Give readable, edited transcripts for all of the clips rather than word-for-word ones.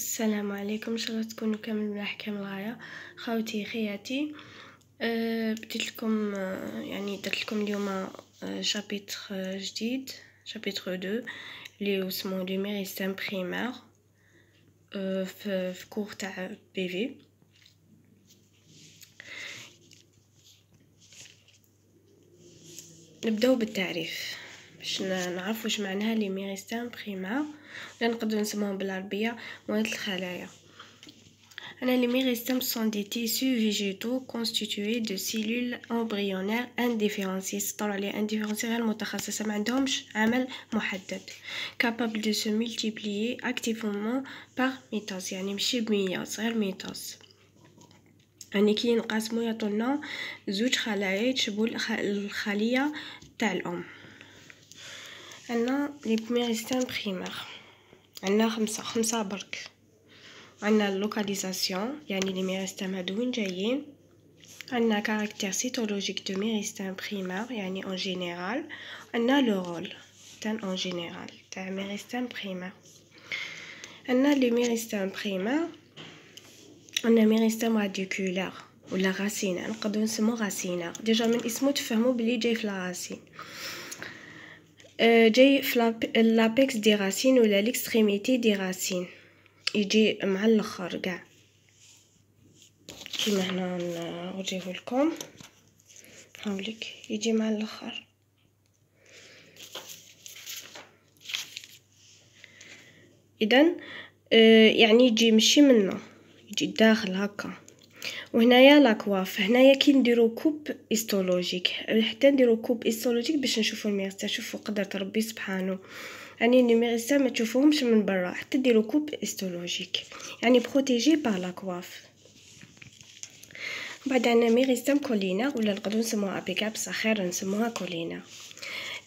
السلام عليكم، ان شاء الله تكونوا كامل ملاح كامل غايه. خاوتي خياتي، بديت لكم يعني درت لكم اليوم شابيتر جديد، شابيتر 2 اللي اسمه لي ميريستيم بريمير في كور تاع بي في. نبداو بالتعريف باش نعرف واش معناها لي ميريستيم بريمير، ولا نقدروا نسموهم بالعربيه مواد الخلايا. Les méristèmes sont des tissus végétaux constitués de cellules embryonnaires indiférenciées. les indiférenciées المتخصصة ما عندهمش عمل محدد. Capable de se multiplier activement par mitose، يعني ماشي بمياس غير ميتوز. يعني كي ينقسموا يعطونا زوج خلايا يتشبهوا الخلية تاع الأم. عندنا لي ميريستيم بريمير، عندنا خمسة برك. عندنا اللوكاليزاسيون، يعني لي ميريستيم هادو وين جايين. عندنا كاركتير سيتولوجيك دو ميريستيم بريمير، يعني اون جينيرال. عندنا لو رول تاع اون جينيرال تاع ميريستيم بريمير. عندنا لي ميريستيم بريمير، عندنا ميريستيم راديكولار ولا غاسينا، نقدروا نسموه غاسينا. ديجا من اسمه تفهموا بلي جاي في الغاسين، جاي في لابيكس دي راسين ولا ليكستريميتي دي راسين، يجي مع الاخر كاع كيما هنا نوريه لكم. هاوليك يجي مع الاخر. اذا يعني يجي مشي منه، يجي داخل هكا. وهنايا لاكواف، هنايا كي نديرو كوب هيستولوجيك، حتى نديرو كوب هيستولوجيك باش نشوفو الميريستيم. شوفوا قدرة ربي سبحانه، يعني الميريستيم ما تشوفوهمش من برا، حتى ديرو كوب هيستولوجيك يعني بروتيجي بار لاكواف. بعد عندنا ميريستيم كولينار، ولا نقدروا نسموها ابيكابس، خير نسموها كولينار.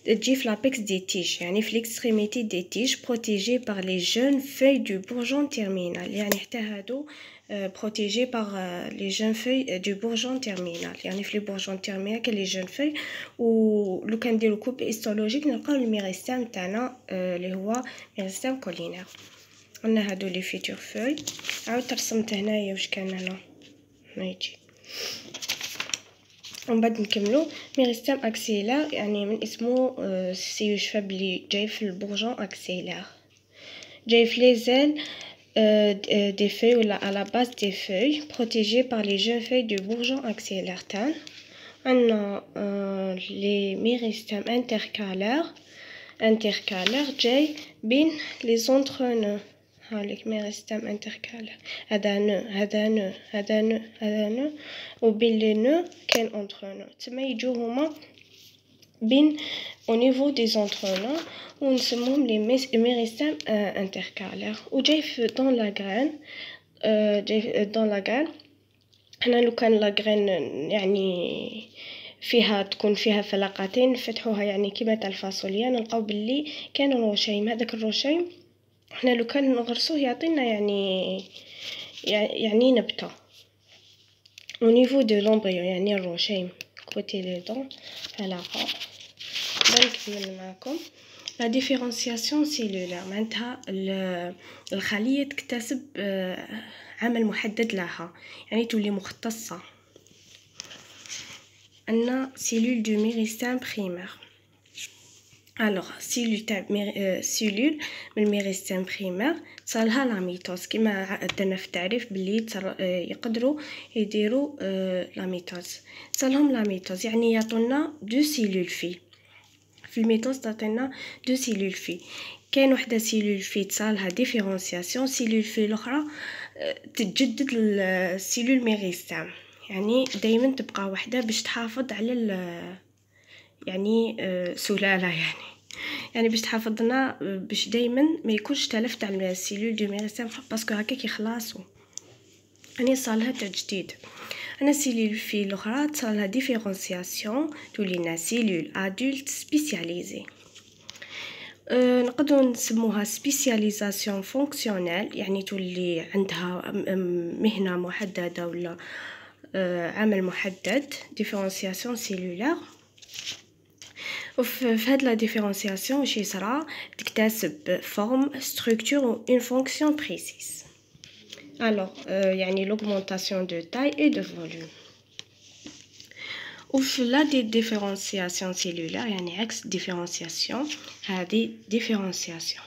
تجي في لابيكس دي تيج، يعني في ليكستريميتي دي تيج بروتيجي بار لي جون فeuilles دو بورجون تيرمينال، يعني حتى هادو بروتيجي بار لي جون فeuilles دو بورجون تيرمينال. يعني في لي بورجون تيرمينال كاين لي جون فeuilles. ولو كان نديرو كوب هيستولوجيك نلقاو الميريستيم تاعنا اللي هو ميريستيم كولينار. قلنا هادو لي فيتور فeuilles. عاود رسمت هنايا واش كان هنا ما يجي. ومن بعد نكملو ميريستيم اكسيلار، يعني من اسمه سي يشفى بلي جاي في البورجون اكسيلار، جاي في لي زيل دي فeuilles ولا à la base des feuilles protégées par les jeunes feuilles du bourgeon axillaire تاعنا. عندنا لي ميريستيم انتركالار جاي بين لي زونترونو. هاوليك ميريستيم انتركالار، هذا نو وبين لي نو كاين اونترونو، تما يجو هما بين او نيفو دي زونترونو ونسموهم لي ميريستيم انتركالار. وجاي في دون لا غران، جاي دون لا غران. حنا لو كان لا غران يعني فيها تكون فيها فلقتين نفتحوها، يعني كيما تاع الفاصوليا، نلقاو باللي كان الروشيم. هذاك الروشيم حنا لو كان نغرسوه يعطينا يعني نبته au niveau de l'embryon، يعني الروشيم كوتي لي دون علاقه. نكمل معكم لا ديفيرونسياسيون سيلولار، معناتها الخليه تكتسب عمل محدد لها، يعني تولي مختصه. عندنا سيلول دو ميريستيم بريمير. الوغ سيلول تاع سيلول من الميريستيم بريمير تصالها لا ميتوز، كيما درنا في التعريف بلي يقدروا يديروا لا ميتوز. تصالهم لا ميتوز يعني يعطونا دو سيلول في الميتوز، تعطينا دو سيلول في. كاين وحده سيلول في تصالها ديفيرونسياسيون، سيلول في الاخرى تتجدد السيلول ميريستيم، يعني دائما تبقى وحده باش تحافظ على يعني سلاله، يعني باش تحافظنا باش دائما ما يكونش تلف تاع السيلول دو ميريستيم، باسكو هكاك يخلصوا يعني صالها تجديد. انا سيلول في الاخرى تصالها ديفيرونسياسيون، تولينا سيلول ادولت سبيسياليزي. نقدروا نسموها سبيسياليزاسيون فونكسيونيل، يعني تولي عندها مهنه محدده ولا عمل محدد. ديفيرونسياسيون سيلولار. وفي هاد لا ديفيرونسياسيون واش يصرا؟ تكتسب فورم ستركتور و اون فونكسيون بريسيس. Alors, يعني l'augmentation de taille et de volume. وفي لا ديفيرونسياسيون سيلولار يعني عكس ديفيرونسياسيون هذه ديفيرونسياسيون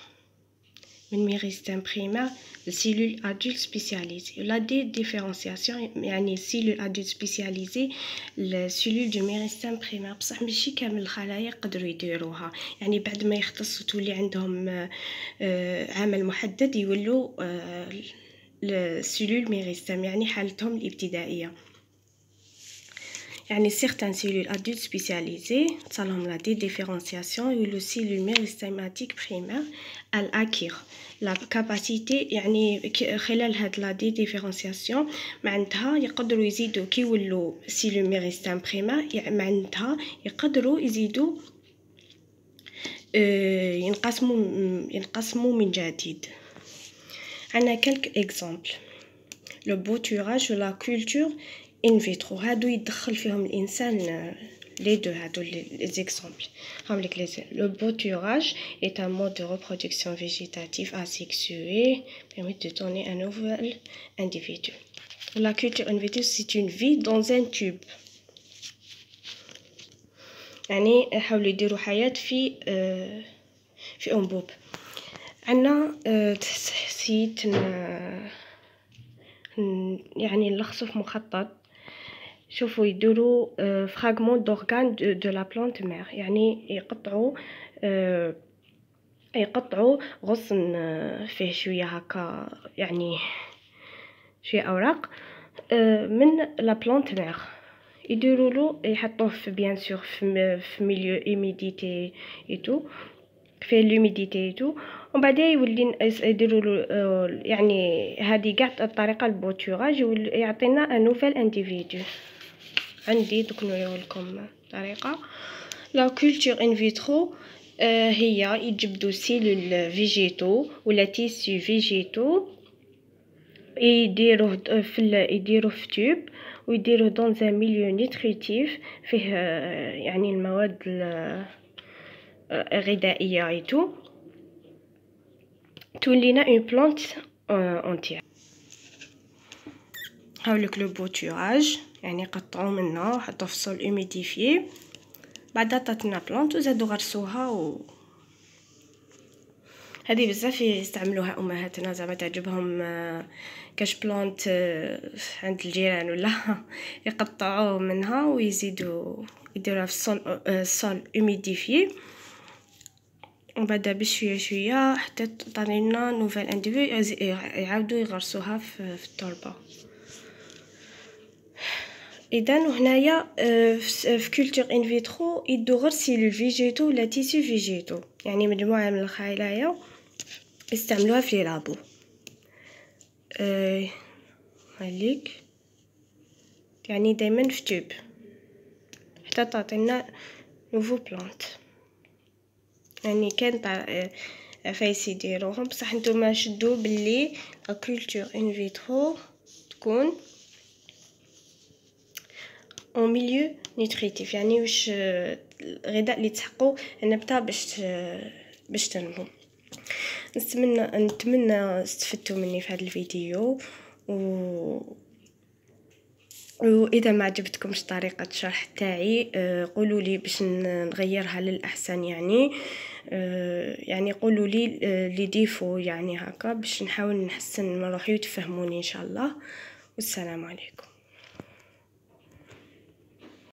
من ميريستيم بريمير لسيلول ادولت سبيسياليزي. لا ديفيرونسياسيون يعني سيلول ادولت سبيسياليزي لسيلول دو ميريستيم بريمير، بصح ماشي كامل الخلايا يقدروا يديروها، يعني بعد ما يختصوا تولي عندهم عمل محدد يولوا السيلول ميريستيم يعني حالتهم الابتدائيه. يعني certaines cellules adultes spécialisées تصالهم لا ديفيرونسياسيون يولو سيلول ميريستيماتيك بريمير ال اكير لا كاباسيتي، يعني خلال هاد لا ديفيرونسياسيون معناتها يقدروا يزيدوا كي يولوا سيلول ميريستيم بريمير، يعني معناتها يقدروا يزيدوا ينقسموا من جديد. عندنا كلك اكزامبل لو بوتوراج ولا كولتور ان فيترو، هادو يدخل فيهم الانسان لي دو، هادو لي زيكزامبل هم لك لي. لو بوتوراج est un mode de reproduction végétative asexuée permet de donner un nouvel individu. La culture in vitro c'est une vie dans un tube، يعني حاولوا يديروا حياة في انبوب. عندنا سيت يعني نلخصوا في مخطط. شوفوا يديروا فراغمون دورغان دو لا بلانت مير، يعني يقطعوا غصن فيه شويه هكا، يعني شويه اوراق من لا بلانت مير، يديروا له يحطوه في بيان سور في ميليو ايميديتي ايتو في لوميديتي ايتو، ومن بعد يولي يديروا له يعني هذه كاع الطريقه البوتوراج يعطينا ان نوفيل انديفيدو. عندي دوك نوريو لكم طريقه لا كولتور ان فيترو. هي يجبدوا سيلول فيجيتو ولا تيسيو فيجيتو، يديروه في تيوب ويديروه دون ان ميليو نيتريتيف فيه يعني المواد الغذائيه ايتو، تولينا اون بلانت اونتيير. هاولك لو بوتوراج، يعني قطعوا منها وحطوا في السول اوميديفي، بعد عطاتنا بلانت وزادوا غرسوها هذه بزاف يستعملوها امهاتنا، زعما تعجبهم كاش بلانت عند الجيران ولا يقطعوه منها ويزيدوا يديروها في السول اوميديفي، ومن بعد بشويه شويه حتى تعطينا نوفيل انديفيدو يعاودوا يغرسوها في التربه. اذا هنايا في كولتور ان فيترو يدو غير سيلول فيجيتو ولا تيسيو فيجيتو، يعني مجموعه من الخلايا يستعملوها في لابو. هاليك يعني دائما في تيوب حتى تعطينا نوفو بلانت، يعني كان عفايس يديروهم، بصح نتوما شدوا باللي لا كولتور ان فيترو تكون او ميليو نيتريتيف، يعني واش الغذاء اللي تحقوا النبته باش تنمو. نتمنى استفدتوا مني في هذا الفيديو، واذا ما عجبتكمش طريقه الشرح تاعي قولوا لي باش نغيرها للاحسن، يعني قولوا لي لي ديفو يعني هكا باش نحاول نحسن من روحي وتفهموني ان شاء الله. والسلام عليكم.